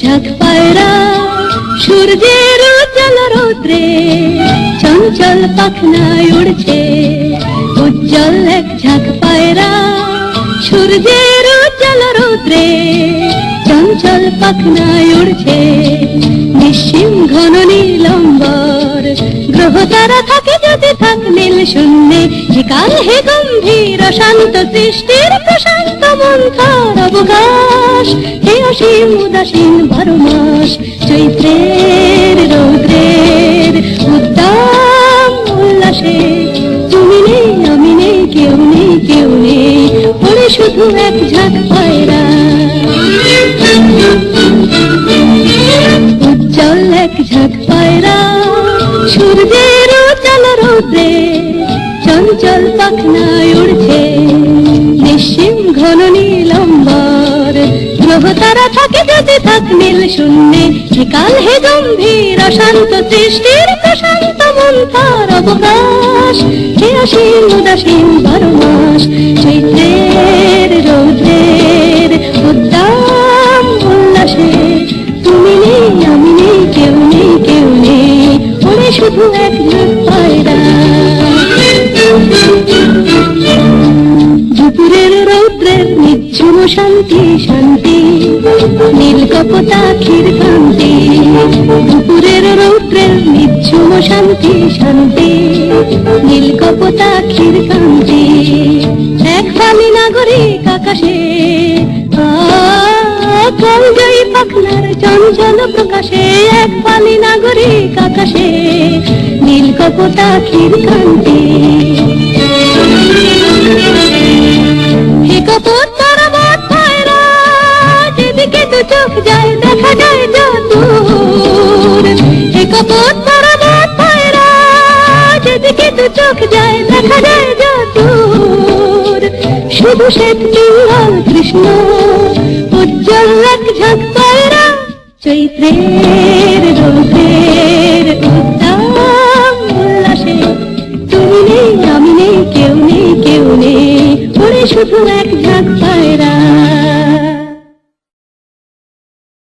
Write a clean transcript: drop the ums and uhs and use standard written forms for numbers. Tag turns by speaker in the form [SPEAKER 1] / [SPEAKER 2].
[SPEAKER 1] ঝাঁক পায়রা সূর্যের উজ্জ্বল রৌদ্রে চঞ্চল পাখনায় উড়ছে। উজ্জ্বল এক ঝাঁক পায়রা সূর্যের উজ্জ্বল রৌদ্রে চঞ্চল পাখনায় উড়ছে। নিশ্চিম ঘন নীলম্বর গ্রহ তারা থাকে যদি থাক নীল শূন্যে। হে কাল হে গম্ভীর শান্ত সৃষ্টির প্রশান্ত মন্থর অবকাশ। হে অসীম উদাসীন 12 মাস চৈত্রের রৌদ্রের উদ্দাম উল্লাসে। তুমি নেই আমি নেই কেউ নেই কেউ নেই ওরে শুধু এক ঝাঁক পায়রা। উজ্জ্বল এক ঝাঁক পায়রা সূর্যের উজ্জ্বল রৌদ্রে চঞ্চল পাখনায় উড়ছে। নিশ্চিম ঘন নীলম্বর গ্রহ তারা থাকে যদি থাক নীল শূন্যে। হে কাল হে গম্ভীর শান্ত সৃষ্টির প্রশান্ত মন্থর অবকাশ। হে অসীম উদাসীন 12 মাস চৈত্রের রৌদ্রের উদ্দাম উল্লাসে। তুমি নেই আমি নেই কেউ নেই কেউ নেই ওরে শুধু এক ঝাঁক পায়রা। দুপুরের রৌদ্রের নিঝুম শান্তি শান্তি নীল কপোতাক্ষীর কান্তি। দুপুরের রৌদ্রের নিঝুম শান্তি শান্তি নীল কপোতাক্ষীর কান্তি। এক ফালি নাগরিক আকাশে কলজয়ী পাখনার চঞ্চল প্রকাশে। এক ফালি নাগরিক আকাশে নীল কপোতাক্ষীর কান্তি। হে কপোত পর্বত পায়রা যেদিকে দু চোখ যায় দেখা যায় যদূর। হে কপোত পর্বত পায়রা যেদিকে দু চোখ যায় দেখা যায় যদূর। শুধু শ্বেত পিঙ্গল কৃষ্ণ উজ্জ্বল এক ঝাঁক পায়রা চৈত্রের রৌদ্রের উদ্দাম উল্লাসে। তুমি নেই আমি নেই কেউ নেই কেউ নেই ওরে শুধু এক ঝাঁক পায়রা।